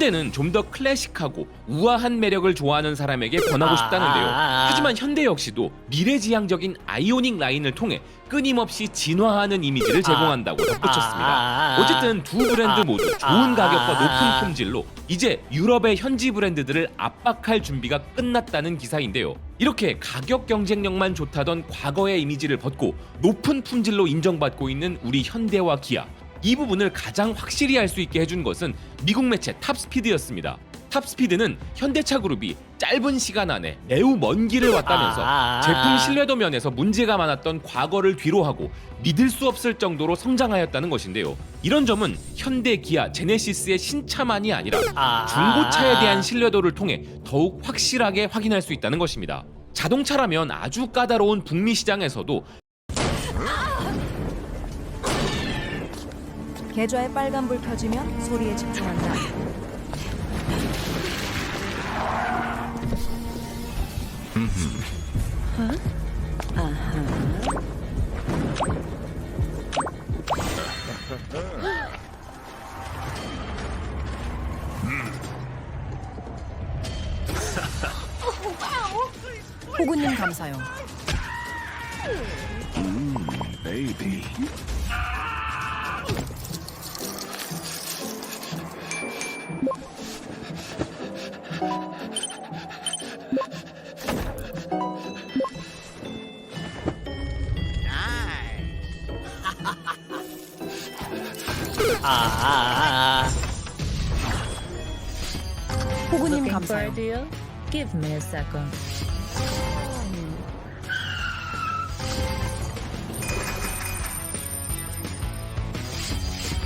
현대는 좀 더 클래식하고 우아한 매력을 좋아하는 사람에게 권하고 싶다는데요. 하지만 현대 역시도 미래지향적인 아이오닉 라인을 통해 끊임없이 진화하는 이미지를 제공한다고 덧붙였습니다. 어쨌든 두 브랜드 모두 좋은 가격과 높은 품질로 이제 유럽의 현지 브랜드들을 압박할 준비가 끝났다는 기사인데요. 이렇게 가격 경쟁력만 좋다던 과거의 이미지를 벗고 높은 품질로 인정받고 있는 우리 현대와 기아, 이 부분을 가장 확실히 알 수 있게 해준 것은 미국 매체 탑스피드였습니다. 탑스피드는 현대차 그룹이 짧은 시간 안에 매우 먼 길을 왔다면서 제품 신뢰도 면에서 문제가 많았던 과거를 뒤로하고 믿을 수 없을 정도로 성장하였다는 것인데요. 이런 점은 현대, 기아, 제네시스의 신차만이 아니라 중고차에 대한 신뢰도를 통해 더욱 확실하게 확인할 수 있다는 것입니다. 자동차라면 아주 까다로운 북미 시장에서도 계좌에 빨간불 켜지면 소리에 집중한다. 호구님 감사요. Baby. 호구님 Looking for a 감사요. deal? Give me a second.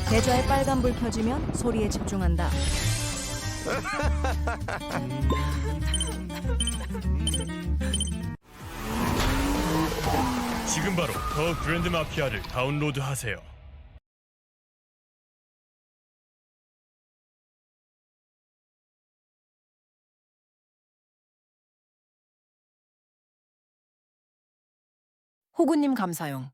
계좌에 빨간불 켜지면 소리에 집중한다. 지금 바로 더 그랜드 마피아를 다운로드하세요. 호구님 감사용.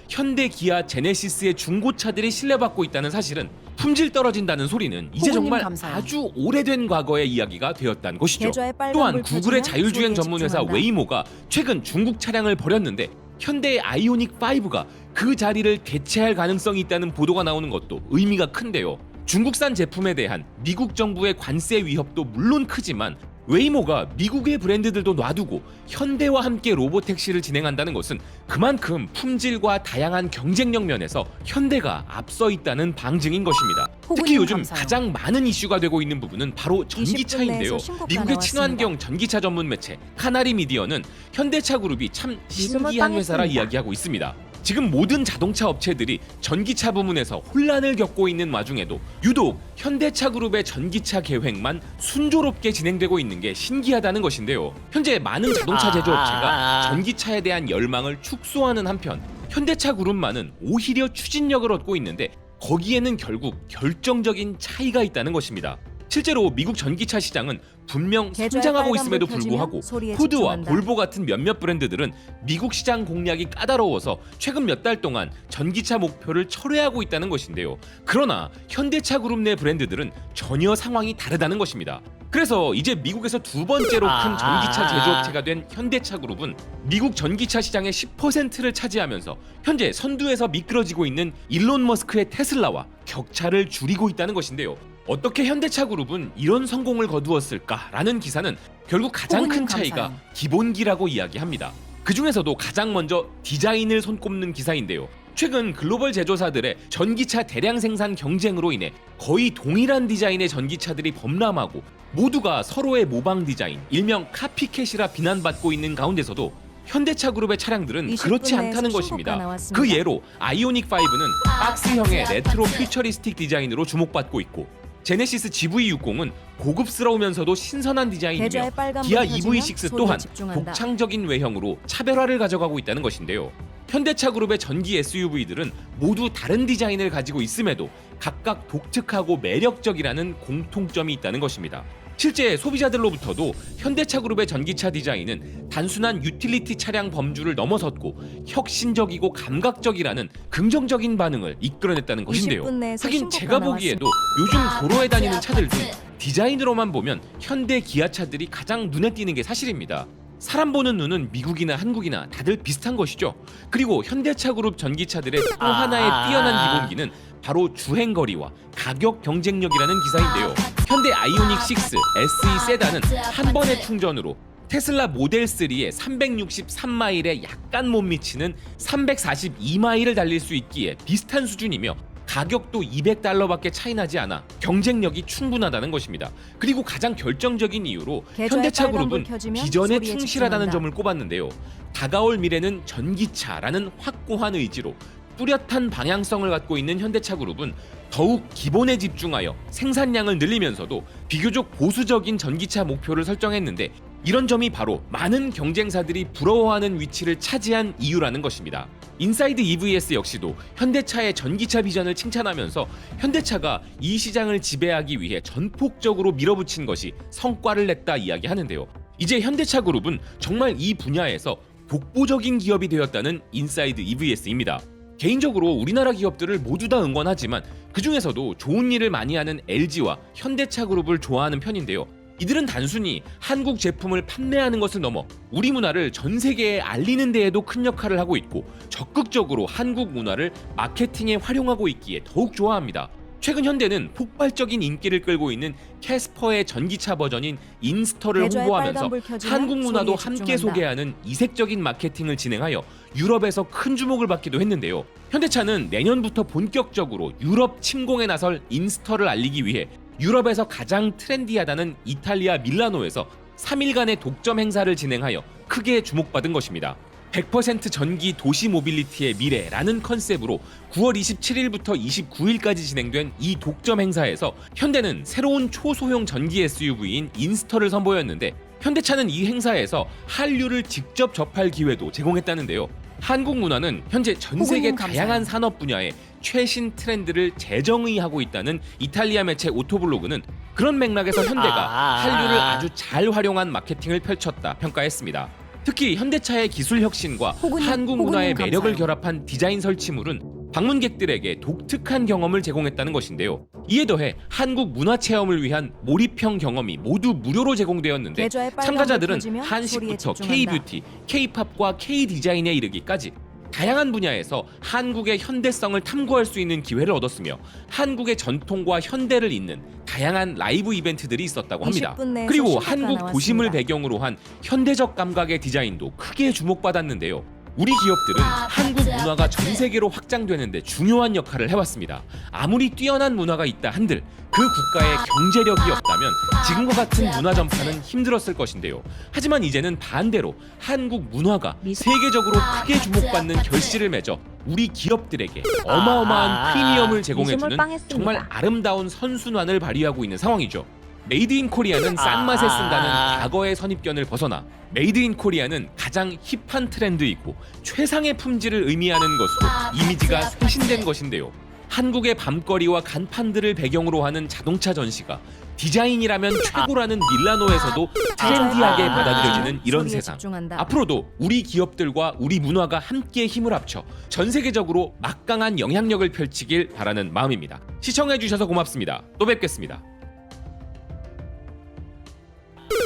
현대, 기아, 제네시스의 중고차들이 신뢰받고 있다는 사실은 품질 떨어진다는 소리는 이제 호구님 정말 감사요. 아주 오래된 과거의 이야기가 되었다는 것이죠. 계좌에 빨간 또한 불 구글의 켜지면 자율주행 소리에 전문회사 집중한다. 웨이모가 최근 중국 차량을 버렸는데 현대의 아이오닉 5가 그 자리를 대체할 가능성이 있다는 보도가 나오는 것도 의미가 큰데요. 중국산 제품에 대한 미국 정부의 관세 위협도 물론 크지만 웨이모가 미국의 브랜드들도 놔두고 현대와 함께 로보택시를 진행한다는 것은 그만큼 품질과 다양한 경쟁력 면에서 현대가 앞서 있다는 방증인 것입니다. 특히 호구님 요즘 감사요. 가장 많은 이슈가 되고 있는 부분은 바로 20분 전기차인데요. 내에서 신고가 미국의 나왔습니다. 친환경 전기차 전문 매체 카나리 미디어는 현대차 그룹이 참 신기한 회사라 이야기하고 있습니다. 지금 모든 자동차 업체들이 전기차 부문에서 혼란을 겪고 있는 와중에도 유독 현대차 그룹의 전기차 계획만 순조롭게 진행되고 있는 게 신기하다는 것인데요. 현재 많은 자동차 제조업체가 전기차에 대한 열망을 축소하는 한편 현대차 그룹만은 오히려 추진력을 얻고 있는데 거기에는 결국 결정적인 차이가 있다는 것입니다. 실제로 미국 전기차 시장은 분명 계좌에 성장하고 빨간 있음에도 불 켜지면 불구하고 소리에 포드와 집중한다. 볼보 같은 몇몇 브랜드들은 미국 시장 공략이 까다로워서 최근 몇 달 동안 전기차 목표를 철회하고 있다는 것인데요. 그러나 현대차 그룹 내 브랜드들은 전혀 상황이 다르다는 것입니다. 그래서 이제 미국에서 두 번째로 큰 전기차 제조업체가 된 현대차 그룹은 미국 전기차 시장의 10%를 차지하면서 현재 선두에서 미끄러지고 있는 일론 머스크의 테슬라와 격차를 줄이고 있다는 것인데요. 어떻게 현대차 그룹은 이런 성공을 거두었을까라는 기사는 결국 가장 큰 호구님 차이가 감사요. 기본기라고 이야기합니다. 그 중에서도 가장 먼저 디자인을 손꼽는 기사인데요. 최근 글로벌 제조사들의 전기차 대량 생산 경쟁으로 인해 거의 동일한 디자인의 전기차들이 범람하고 모두가 서로의 모방 디자인, 일명 카피캣이라 비난받고 있는 가운데서도 현대차 그룹의 차량들은 20분 그렇지 내에서 않다는 신고가 것입니다. 나왔습니다. 그 예로 아이오닉 5는 박스형의 레트로 퓨처리스틱 디자인으로 주목받고 있고 제네시스 GV60은 고급스러우면서도 신선한 디자인이며 계좌의 빨간불 기아 켜지면 EV6 소리에 또한 집중한다. 독창적인 외형으로 차별화를 가져가고 있다는 것인데요. 현대차 그룹의 전기 SUV들은 모두 다른 디자인을 가지고 있음에도 각각 독특하고 매력적이라는 공통점이 있다는 것입니다. 실제 소비자들로부터도 현대차 그룹의 전기차 디자인은 단순한 유틸리티 차량 범주를 넘어섰고 혁신적이고 감각적이라는 긍정적인 반응을 이끌어냈다는 것인데요. 20분 내에서 하긴 신고가 제가 보기에도 요즘 도로에 다니는 차들 중 디자인으로만 보면 현대 기아차들이 가장 눈에 띄는 게 사실입니다. 사람 보는 눈은 미국이나 한국이나 다들 비슷한 것이죠. 그리고 현대차 그룹 전기차들의 또 하나의 뛰어난 기본기는 바로 주행거리와 가격 경쟁력이라는 기사인데요. 현대 아이오닉 6 SE 세단은 한 번의 충전으로 테슬라 모델 3의 363마일에 약간 못 미치는 342마일을 달릴 수 있기에 비슷한 수준이며 가격도 $200밖에 차이 나지 않아 경쟁력이 충분하다는 것입니다. 그리고 가장 결정적인 이유로 계좌에 현대차 빨간불 그룹은 켜지면 비전에 소리에 충실하다는 집중한다. 점을 꼽았는데요. 다가올 미래는 전기차라는 확고한 의지로 뚜렷한 방향성을 갖고 있는 현대차 그룹은 더욱 기본에 집중하여 생산량을 늘리면서도 비교적 보수적인 전기차 목표를 설정했는데 이런 점이 바로 많은 경쟁사들이 부러워하는 위치를 차지한 이유라는 것입니다. 인사이드 EVS 역시도 현대차의 전기차 비전을 칭찬하면서 현대차가 이 시장을 지배하기 위해 전폭적으로 밀어붙인 것이 성과를 냈다 이야기하는데요. 이제 현대차 그룹은 정말 이 분야에서 독보적인 기업이 되었다는 인사이드 EVS입니다. 개인적으로 우리나라 기업들을 모두 다 응원하지만 그 중에서도 좋은 일을 많이 하는 LG와 현대차 그룹을 좋아하는 편인데요. 이들은 단순히 한국 제품을 판매하는 것을 넘어 우리 문화를 전 세계에 알리는 데에도 큰 역할을 하고 있고 적극적으로 한국 문화를 마케팅에 활용하고 있기에 더욱 좋아합니다. 최근 현대는 폭발적인 인기를 끌고 있는 캐스퍼의 전기차 버전인 인스터를 계좌에 홍보하면서 빨간불 켜지면 한국 문화도 소리에 함께 집중한다. 소개하는 이색적인 마케팅을 진행하여 유럽에서 큰 주목을 받기도 했는데요. 현대차는 내년부터 본격적으로 유럽 침공에 나설 인스터를 알리기 위해 유럽에서 가장 트렌디하다는 이탈리아 밀라노에서 3일간의 독점 행사를 진행하여 크게 주목받은 것입니다. 100% 전기 도시 모빌리티의 미래라는 컨셉으로 9월 27일부터 29일까지 진행된 이 독점 행사에서 현대는 새로운 초소형 전기 SUV인 인스터를 선보였는데 현대차는 이 행사에서 한류를 직접 접할 기회도 제공했다는데요. 한국 문화는 현재 전 세계 호구님 감사해요. 다양한 산업 분야에 최신 트렌드를 재정의하고 있다는 이탈리아 매체 오토블로그는 그런 맥락에서 현대가 한류를 아주 잘 활용한 마케팅을 펼쳤다 평가했습니다. 특히 현대차의 기술 혁신과 한국 문화의 호구님 매력을 감사해요. 결합한 디자인 설치물은 방문객들에게 독특한 경험을 제공했다는 것인데요. 이에 더해 한국 문화 체험을 위한 몰입형 경험이 모두 무료로 제공되었는데 계좌에 빨간불 참가자들은 켜지면 소리에 한식부터 집중한다. K-뷰티, K-팝과 K-디자인에 이르기까지 다양한 분야에서 한국의 현대성을 탐구할 수 있는 기회를 얻었으며 한국의 전통과 현대를 잇는 다양한 라이브 이벤트들이 있었다고 합니다. 20분 내에서 그리고 신고가 한국 나왔습니다. 도심을 배경으로 한 현대적 감각의 디자인도 크게 주목받았는데요. 우리 기업들은 한국 문화가 전 세계로 확장되는데 중요한 역할을 해왔습니다. 아무리 뛰어난 문화가 있다 한들 그 국가의 경제력이 없다면 지금과 같은 문화 전파는 힘들었을 것인데요. 하지만 이제는 반대로 한국 문화가 세계적으로 크게 주목받는 결실을 맺어 우리 기업들에게 어마어마한 프리미엄을 제공해주는 정말 아름다운 선순환을 발휘하고 있는 상황이죠. 메이드 인 코리아는 싼 맛에 쓴다는 과거의 선입견을 벗어나 메이드 인 코리아는 가장 힙한 트렌드이고 최상의 품질을 의미하는 것으로 이미지가 쇄신된 것인데요. 한국의 밤거리와 간판들을 배경으로 하는 자동차 전시가 디자인이라면 최고라는 밀라노에서도 트렌디하게 받아들여지는 이런 소리에 세상. 집중한다. 앞으로도 우리 기업들과 우리 문화가 함께 힘을 합쳐 전 세계적으로 막강한 영향력을 펼치길 바라는 마음입니다. 시청해주셔서 고맙습니다. 또 뵙겠습니다.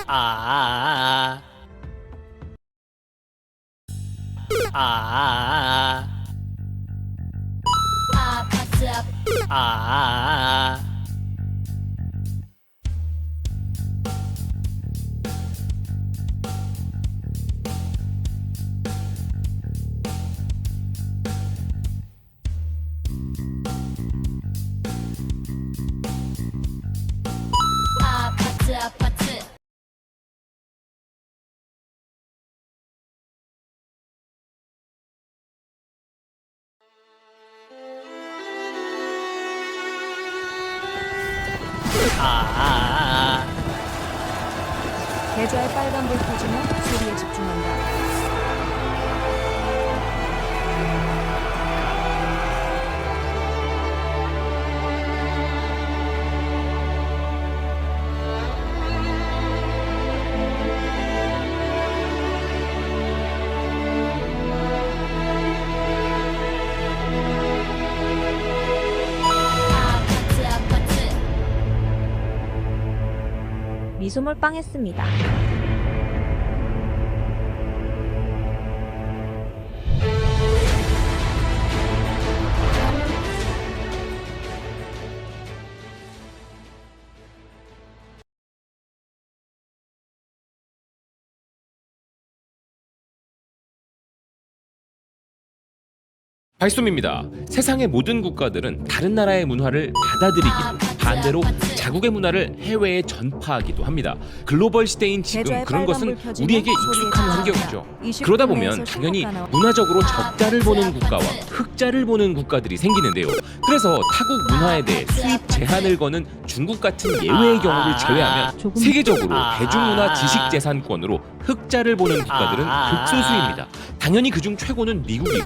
아, 아, 아, 계좌에 빨간불 켜지면 소리에 집중한다. 미수물 빵했습니다. 발솜입니다. 세상의 모든 국가들은 다른 나라의 문화를 받아들이기도 반대로 자국의 문화를 해외에 전파하기도 합니다. 글로벌 시대인 지금 그런 것은 우리에게 익숙한 환경이죠. 그러다 보면 당연히 문화적으로 적자를 보는 국가와 흑자를 보는 국가들이 생기는데요. 그래서 타국 문화에 대해 수입 제한을 거는 중국 같은 예외의 경우를 제외하면 세계적으로 대중문화 지식재산권으로 흑자를 보는 국가들은 극소수입니다. 당연히 그중 최고는 미국이고 그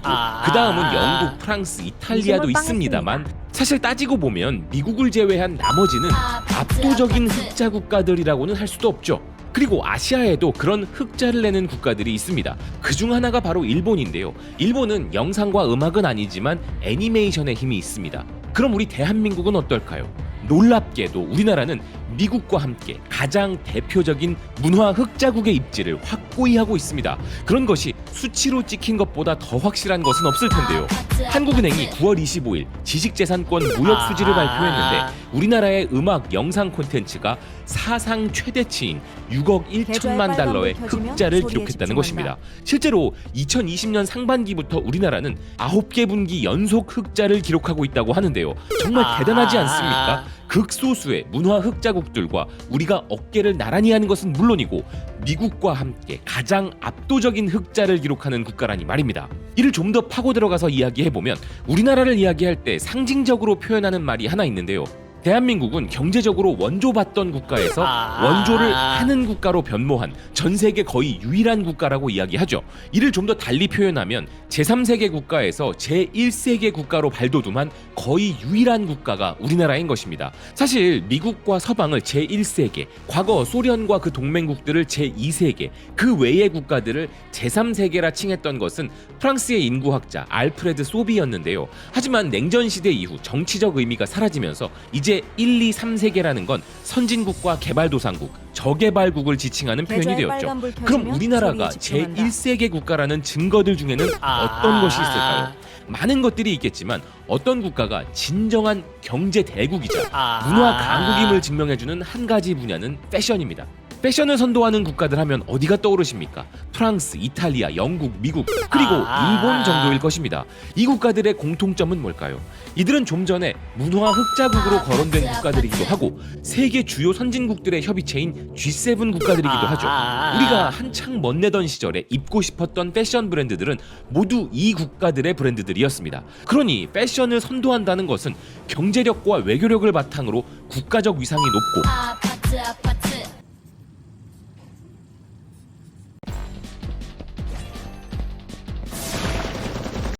다음은 영국, 프랑스, 이탈리아도 있습니다만 사실 따지고 보면 미국을 제외한 나머지는 압도적인 흑자 국가들이라고는 할 수도 없죠. 그리고 아시아에도 그런 흑자를 내는 국가들이 있습니다. 그중 하나가 바로 일본인데요. 일본은 영상과 음악은 아니지만 애니메이션의 힘이 있습니다. 그럼 우리 대한민국은 어떨까요? 놀랍게도 우리나라는 미국과 함께 가장 대표적인 문화 흑자국의 입지를 확고히 하고 있습니다. 그런 것이 수치로 찍힌 것보다 더 확실한 것은 없을 텐데요. 한국은행이 9월 25일 지식재산권 무역 수지를 발표했는데 우리나라의 음악 영상 콘텐츠가 사상 최대치인 6억 1천만 달러의 흑자를 기록했다는 것입니다. 실제로 2020년 상반기부터 우리나라는 9개 분기 연속 흑자를 기록하고 있다고 하는데요. 정말 대단하지 않습니까? 극소수의 문화 흑자국들과 우리가 어깨를 나란히 하는 것은 물론이고 미국과 함께 가장 압도적인 흑자를 기록하는 국가라니 말입니다. 이를 좀 더 파고 들어가서 이야기해보면 우리나라를 이야기할 때 상징적으로 표현하는 말이 하나 있는데요. 대한민국은 경제적으로 원조받던 국가에서 원조를 하는 국가로 변모한 전 세계 거의 유일한 국가라고 이야기하죠. 이를 좀 더 달리 표현하면 제3세계 국가에서 제1세계 국가로 발돋움한 거의 유일한 국가가 우리나라인 것입니다. 사실 미국과 서방을 제1세계, 과거 소련과 그 동맹국들을 제2세계, 그 외의 국가들을 제3세계라 칭했던 것은 프랑스의 인구학자 알프레드 소비였는데요. 하지만 냉전 시대 이후 정치적 의미가 사라지면서 이제 1, 2, 3세계라는 건 선진국과 개발도상국, 저개발국을 지칭하는 표현이 되었죠. 그럼 우리나라가 제1세계 국가라는 증거들 중에는 어떤 것이 있을까요? 많은 것들이 있겠지만 어떤 국가가 진정한 경제 대국이자 문화 강국임을 증명해주는 한 가지 분야는 패션입니다. 패션을 선도하는 국가들 하면 어디가 떠오르십니까? 프랑스, 이탈리아, 영국, 미국, 그리고 일본 정도일 것입니다. 이 국가들의 공통점은 뭘까요? 이들은 좀 전에 문화 흑자국으로 거론된 국가들이기도 하고 세계 주요 선진국들의 협의체인 G7 국가들이기도 하죠. 우리가 한창 멋내던 시절에 입고 싶었던 패션 브랜드들은 모두 이 국가들의 브랜드들이었습니다. 그러니 패션을 선도한다는 것은 경제력과 외교력을 바탕으로 국가적 위상이 높고